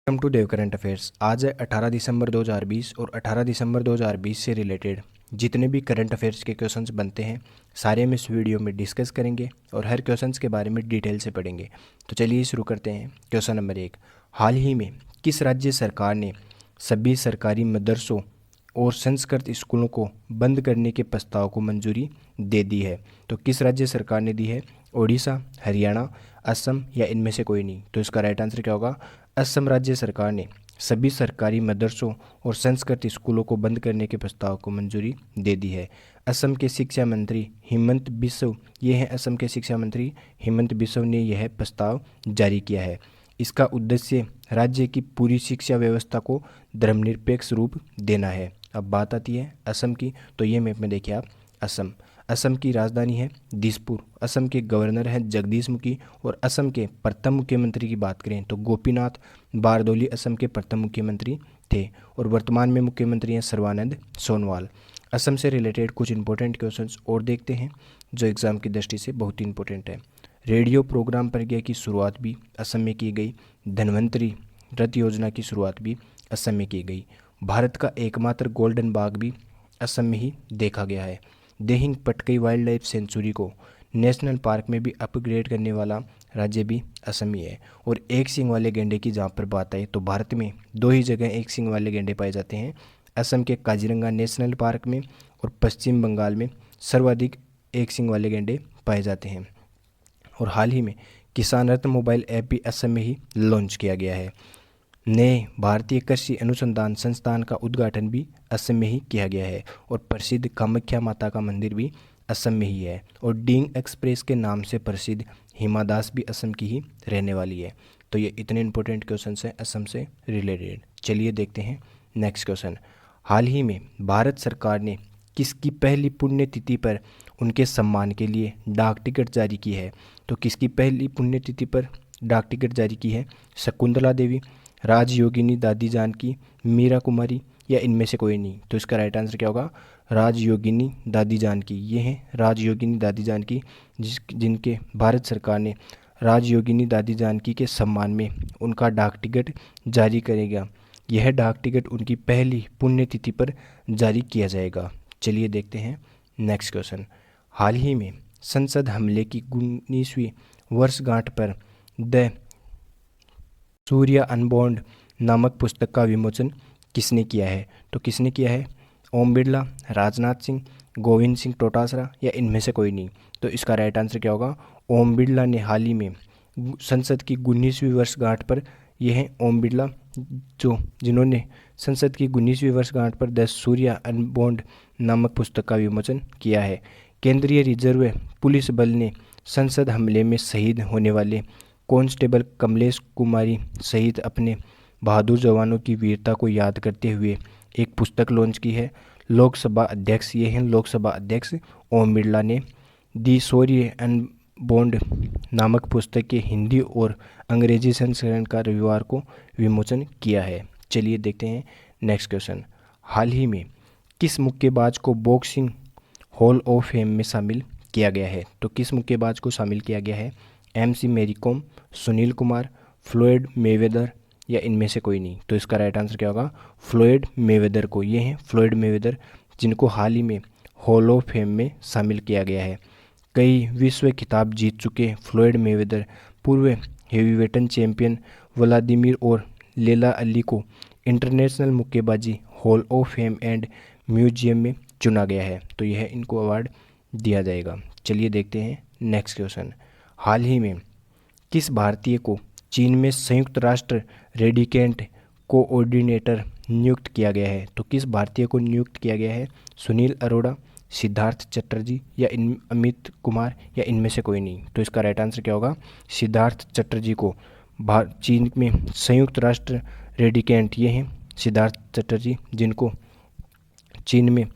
Welcome to Dev current affairs. आज है 18 दिसंबर 2020 और 18 दिसंबर 2020 से रिलेटेड जितने भी करंट अफेयर्स के क्वेश्चंस बनते हैं सारे हम इस वीडियो में डिस्कस करेंगे और हर क्वेश्चंस के बारे में डिटेल से पढ़ेंगे। तो चलिए शुरू करते हैं। क्वेश्चन नंबर 1, हाल ही में किस राज्य सरकार ने सभी सरकारी मदरसों और संस्कृत स्कूलों को बंद करने के प्रस्ताव को मंजूरी दे दी है? तो किस राज्य सरकार ने दी है? ओडिशा, हरियाणा, असम या इनमें से कोई नहीं? तो इसका राइट आंसर क्या होगा? असम राज्य सरकार ने सभी सरकारी मदरसों और संस्कृत स्कूलों को बंद करने के प्रस्ताव को मंजूरी दे दी है। असम के शिक्षा मंत्री हिमंत बिस्व, ये हैं असम के शिक्षा मंत्री हिमंत बिस्व ने यह प्रस्ताव जारी किया है। इसका उद्देश्य राज्य की पूरी शिक्षा व्यवस्था को धर्मनिरपेक्ष रूप देना है। अब बात आती है असम की, तो ये मैप में देखिए आप असम। असम की राजधानी है दिसपुर। असम के गवर्नर हैं जगदीश मुखी और असम के प्रथम मुख्यमंत्री की बात करें तो गोपीनाथ बारदोली असम के प्रथम मुख्यमंत्री थे और वर्तमान में मुख्यमंत्री हैं सर्बानंद सोनोवाल। असम से रिलेटेड कुछ इंपॉर्टेंट क्वेश्चंस और देखते हैं जो एग्ज़ाम की दृष्टि से बहुत ही इंपॉर्टेंट है। रेडियो प्रोग्राम प्रज्ञा की शुरुआत भी असम में की गई। धन्वंतरी रथ योजना की शुरुआत भी असम में की गई। भारत का एकमात्र गोल्डन बाघ भी असम में ही देखा गया है। Dehing Patkai wild life sanctuary को नेशनल पार्क में भी अपग्रेड करने वाला राज्य भी असम ही है। और एक सींग वाले गैंडे की जहाँ पर बात आए तो भारत में दो ही जगह एक सींग वाले गैंडे पाए जाते हैं, असम के काजीरंगा नेशनल पार्क में और पश्चिम बंगाल में सर्वाधिक एक सींग वाले गैंडे पाए जाते हैं। और हाल ही में किसान रत्न मोबाइल ऐप भी असम में ही लॉन्च किया गया है। नए भारतीय कृषि अनुसंधान संस्थान का उद्घाटन भी असम में ही किया गया है और प्रसिद्ध कामाख्या माता का मंदिर भी असम में ही है। और डींग एक्सप्रेस के नाम से प्रसिद्ध हिमा दास भी असम की ही रहने वाली है। तो ये इतने इंपॉर्टेंट क्वेश्चंस हैं असम से रिलेटेड। चलिए देखते हैं नेक्स्ट क्वेश्चन। हाल ही में भारत सरकार ने किसकी पहली पुण्यतिथि पर उनके सम्मान के लिए डाक टिकट जारी की है? तो किसकी पहली पुण्यतिथि पर डाक टिकट जारी की है? शकुंतला देवी, राजयोगिनी दादी जानकी, मीरा कुमारी या इनमें से कोई नहीं? तो इसका राइट आंसर क्या होगा? राजयोगिनी दादी जानकी। ये हैं राजयोगिनी दादी जानकी जिनके भारत सरकार ने राजयोगिनी दादी जानकी के सम्मान में उनका डाक टिकट जारी करेगा। यह डाक टिकट उनकी पहली पुण्यतिथि पर जारी किया जाएगा। चलिए देखते हैं नेक्स्ट क्वेश्चन। हाल ही में संसद हमले की 19वीं वर्षगांठ पर द सूर्या अनबॉन्ड नामक पुस्तक का विमोचन किसने किया है? तो किसने किया है? ओम बिरला, राजनाथ सिंह, गोविंद सिंह डोटासरा या इनमें से कोई नहीं? तो इसका राइट आंसर क्या होगा? ओम बिरला ने हाल ही में संसद की 19वीं वर्षगांठ पर, यह है ओम बिरला जिन्होंने संसद की 19वीं वर्षगांठ पर द सूर्या अनबॉन्ड नामक पुस्तक का विमोचन किया है। केंद्रीय रिजर्व पुलिस बल ने संसद हमले में शहीद होने वाले कांस्टेबल कमलेश कुमारी सहित अपने बहादुर जवानों की वीरता को याद करते हुए एक पुस्तक लॉन्च की है। लोकसभा अध्यक्ष, ये हैं लोकसभा अध्यक्ष ओम बिरला ने दी शौर्य अनबॉन्ड नामक पुस्तक के हिंदी और अंग्रेजी संस्करण का रविवार को विमोचन किया है। चलिए देखते हैं नेक्स्ट क्वेश्चन। हाल ही में किस मुक्केबाज को बॉक्सिंग हॉल ऑफ फेम में शामिल किया गया है? तो किस मुक्केबाज को शामिल किया गया है? MC Mary Kom, Sunil Kumar, Floyd Mayweather या इनमें से कोई नहीं? तो इसका राइट आंसर क्या होगा? फ्लोयड मेवेदर को। ये हैं फ्लोयड मेवेदर जिनको हाल ही में हॉल ऑफ फेम में शामिल किया गया है। कई विश्व खिताब जीत चुके फ्लोयड मेवेदर पूर्व हेवीवेटन चैंपियन व्लादिमीर और लेला अली को इंटरनेशनल मुक्केबाजी hall of fame and museum में चुना गया है। तो यह इनको अवार्ड दिया जाएगा। चलिए देखते हैं नेक्स्ट क्वेश्चन। हाल ही में किस भारतीय को चीन में संयुक्त राष्ट्र रेडिकेंट कोऑर्डिनेटर नियुक्त किया गया है? तो किस भारतीय को नियुक्त किया गया है? सुनील अरोड़ा, सिद्धार्थ चटर्जी या अमित कुमार या इनमें से कोई नहीं? तो इसका राइट आंसर क्या होगा? सिद्धार्थ चटर्जी को चीन में संयुक्त राष्ट्र रेडिकेंट, ये हैं सिद्धार्थ चटर्जी जिनको चीन में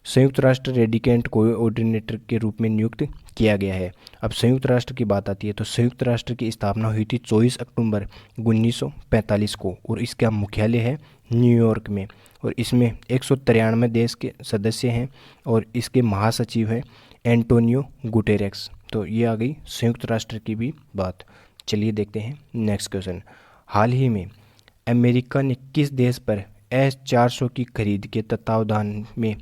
संयुक्त राष्ट्र रेडिकेंट कोऑर्डिनेटर के रूप में नियुक्त किया गया है। अब संयुक्त राष्ट्र की बात आती है तो संयुक्त राष्ट्र की स्थापना हुई थी 24 अक्टूबर 1945 को और इसका मुख्यालय है न्यूयॉर्क में और इसमें 193 देश के सदस्य हैं और इसके महासचिव हैं एंटोनियो गुटेरेस। तो ये आ गई संयुक्त राष्ट्र की भी बात। चलिए देखते हैं नेक्स्ट क्वेश्चन। हाल ही में अमेरिका ने किस देश पर S-400 की खरीद के तत्वावधान में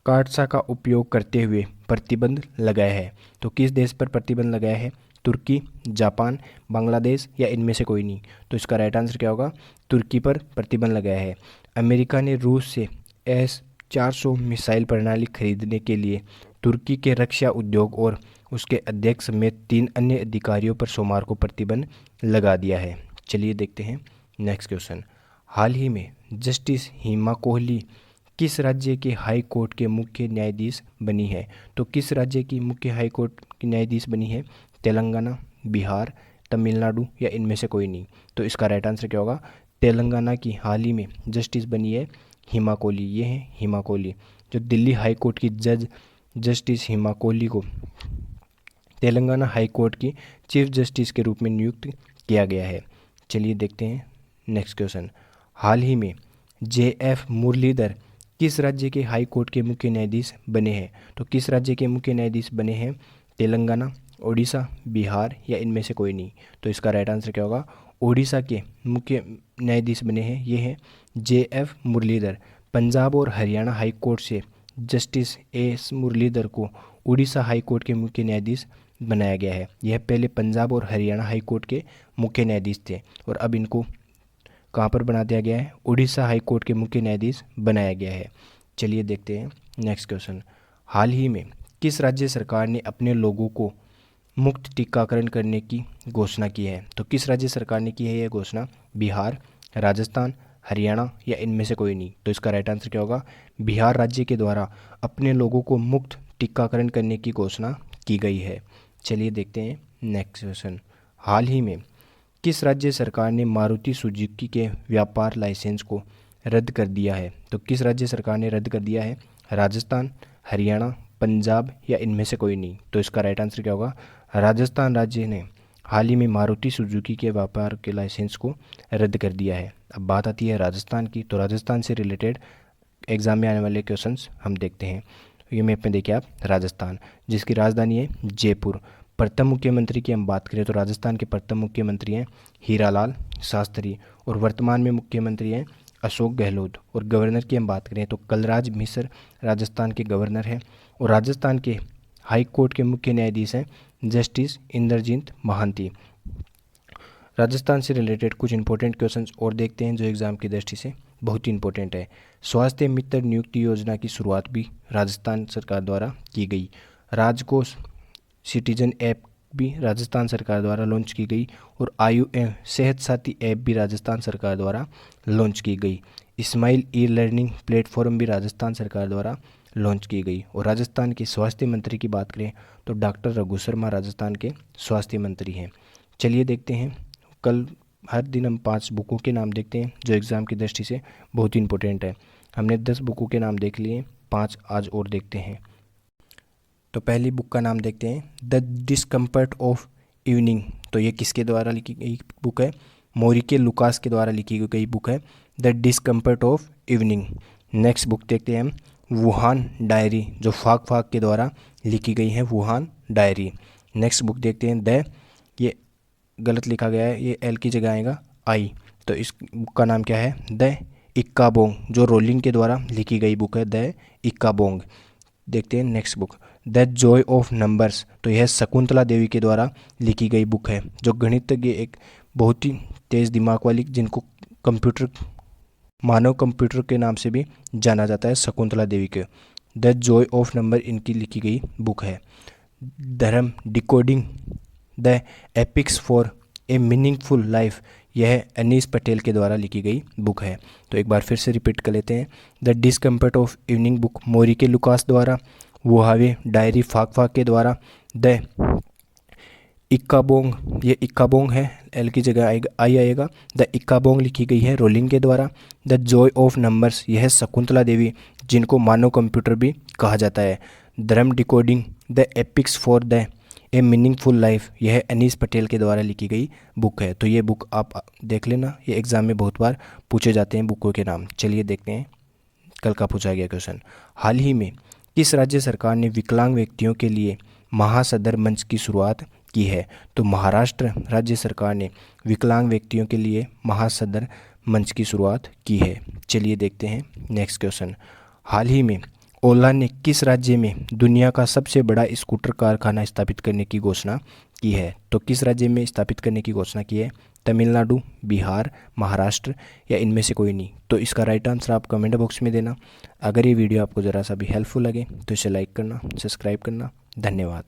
कार्डसा का उपयोग करते हुए प्रतिबंध लगाया है? तो किस देश पर प्रतिबंध लगाया है? तुर्की, जापान, बांग्लादेश या इनमें से कोई नहीं? तो इसका राइट आंसर क्या होगा? तुर्की पर प्रतिबंध लगाया है। अमेरिका ने रूस से S-400 मिसाइल प्रणाली खरीदने के लिए तुर्की के रक्षा उद्योग और उसके अध्यक्ष समेत 3 अन्य अधिकारियों पर सोमवार को प्रतिबंध लगा दिया है। चलिए देखते हैं नेक्स्ट क्वेश्चन। हाल ही में जस्टिस हिमा कोहली किस राज्य के हाई कोर्ट के मुख्य न्यायाधीश बनी है? तो किस राज्य की मुख्य हाई कोर्ट की न्यायाधीश बनी है? तेलंगाना, बिहार, तमिलनाडु या इनमें से कोई नहीं? तो इसका राइट आंसर क्या होगा? तेलंगाना की हाल ही में जस्टिस बनी है हिमा कोहली। ये है हिमा कोहली। जो दिल्ली हाई कोर्ट की जज जस्टिस हिमा कोहली को तेलंगाना हाई कोर्ट की चीफ जस्टिस के रूप में नियुक्त किया गया है। चलिए देखते हैं नेक्स्ट क्वेश्चन। हाल ही में JF मुरलीधर किस राज्य के हाई कोर्ट के मुख्य न्यायाधीश बने हैं? तो किस राज्य के मुख्य न्यायाधीश बने हैं? तेलंगाना, ओडिशा, बिहार या इनमें से कोई नहीं? तो इसका राइट आंसर क्या होगा? ओडिशा के मुख्य न्यायाधीश बने हैं ये हैं JF मुरलीधर। पंजाब और हरियाणा हाई कोर्ट से जस्टिस S मुरलीधर को उड़ीसा हाई कोर्ट के मुख्य न्यायाधीश बनाया गया है। यह पहले पंजाब और हरियाणा हाई कोर्ट के मुख्य न्यायाधीश थे और अब इनको कहाँ पर बना दिया गया है? उड़ीसा हाई कोर्ट के मुख्य न्यायाधीश बनाया गया है। चलिए देखते हैं नेक्स्ट क्वेश्चन। हाल ही में किस राज्य सरकार ने अपने लोगों को मुफ्त टीकाकरण करने की घोषणा की है? तो किस राज्य सरकार ने की है यह घोषणा? बिहार, राजस्थान, हरियाणा या इनमें से कोई नहीं? तो इसका राइट आंसर क्या होगा? बिहार राज्य के द्वारा अपने लोगों को मुफ्त टीकाकरण करने की घोषणा की गई है। चलिए देखते हैं नेक्स्ट क्वेश्चन। हाल ही में किस राज्य सरकार ने मारुति सुजुकी के व्यापार लाइसेंस को रद्द कर दिया है? तो किस राज्य सरकार ने रद्द कर दिया है? राजस्थान, हरियाणा, पंजाब या इनमें से कोई नहीं? तो इसका राइट आंसर क्या होगा? राजस्थान राज्य ने हाल ही में मारुति सुजुकी के व्यापार के लाइसेंस को रद्द कर दिया है। अब बात आती है राजस्थान की, तो राजस्थान से रिलेटेड एग्जाम में आने वाले क्वेश्चंस हम देखते हैं। ये मैप में देखिए आप, राजस्थान जिसकी राजधानी है जयपुर। प्रथम मुख्यमंत्री की हम बात करें तो राजस्थान के प्रथम मुख्यमंत्री हैं हीरालाल शास्त्री और वर्तमान में मुख्यमंत्री हैं अशोक गहलोत। और गवर्नर की हम बात करें तो कलराज मिश्र राजस्थान के गवर्नर हैं। और राजस्थान के हाई कोर्ट के मुख्य न्यायाधीश हैं जस्टिस इंद्रजीत महांती। राजस्थान से रिलेटेड कुछ इंपॉर्टेंट क्वेश्चंस और देखते हैं जो एग्ज़ाम की दृष्टि से बहुत ही इंपॉर्टेंट है। स्वास्थ्य मित्र नियुक्ति योजना की शुरुआत भी राजस्थान सरकार द्वारा की गई। राजकोष सिटीजन ऐप भी राजस्थान सरकार द्वारा लॉन्च की गई और आयु एवं सेहत साथी ऐप भी राजस्थान सरकार द्वारा लॉन्च की गई। स्माइल ई लर्निंग प्लेटफॉर्म भी राजस्थान सरकार द्वारा लॉन्च की गई। और राजस्थान के स्वास्थ्य मंत्री की बात करें तो डॉक्टर रघु शर्मा राजस्थान के स्वास्थ्य मंत्री हैं। चलिए देखते हैं, कल हर दिन हम 5 बुकों के नाम देखते हैं जो एग्ज़ाम की दृष्टि से बहुत ही इंपॉर्टेंट है। हमने 10 बुकों के नाम देख लिए, 5 आज और देखते हैं। तो पहली बुक का नाम देखते हैं द डिस्कम्फर्ट ऑफ इवनिंग। तो ये किसके द्वारा लिखी गई बुक है? मोरिके लुकास के द्वारा लिखी गई बुक है the discomfort of evening. Next book देखते हैं हम वुहान डायरी, जो फाक फाक के द्वारा लिखी गई है वुहान डायरी। नेक्स्ट बुक देखते हैं द, ये गलत लिखा गया है, ये एल की जगह आएगा आई। तो इस बुक का नाम क्या है? द इक्काबोंग, जो रोलिंग के द्वारा लिखी गई बुक है द इक्काबोंग। देखते हैं next book the Joy of numbers. तो यह शकुंतला देवी के द्वारा लिखी गई बुक है, जो गणितज्ञ एक बहुत ही तेज़ दिमाग वाली, जिनको कंप्यूटर मानव कंप्यूटर के नाम से भी जाना जाता है, शकुंतला देवी के द जॉय ऑफ नंबर इनकी लिखी गई बुक है। Dharma decoding the epics for a meaningful life, यह अनीस पटेल के द्वारा लिखी गई बुक है। तो एक बार फिर से रिपीट कर लेते हैं the discomfort of evening book Marieke Lucas द्वारा, वुहावे डायरी फाक फाक के द्वारा, द इक्काबोंग, ये इक्काबोंग है, एल की जगह आएगा आई आएगा, द इक्काबोंग लिखी गई है रोलिंग के द्वारा। द जॉय ऑफ नंबर्स, यह शकुंतला देवी, जिनको मानव कंप्यूटर भी कहा जाता है। Dharma decoding the epics for the a meaningful life, यह अनीस पटेल के द्वारा लिखी गई बुक है। तो ये बुक आप देख लेना, ये एग्ज़ाम में बहुत बार पूछे जाते हैं बुकों के नाम। चलिए देखते हैं कल का पूछा गया क्वेश्चन। हाल ही में किस राज्य सरकार ने विकलांग व्यक्तियों के लिए महासदर मंच की शुरुआत की है? तो महाराष्ट्र राज्य सरकार ने विकलांग व्यक्तियों के लिए महासदर मंच की शुरुआत की है। चलिए देखते हैं नेक्स्ट क्वेश्चन। हाल ही में ओला ने किस राज्य में दुनिया का सबसे बड़ा स्कूटर कारखाना स्थापित करने की घोषणा की है? तो किस राज्य में स्थापित करने की घोषणा की है? तमिलनाडु, बिहार, महाराष्ट्र या इनमें से कोई नहीं? तो इसका राइट आंसर आप कमेंट बॉक्स में देना। अगर ये वीडियो आपको ज़रा सा भी हेल्पफुल लगे तो इसे लाइक करना, सब्सक्राइब करना। धन्यवाद।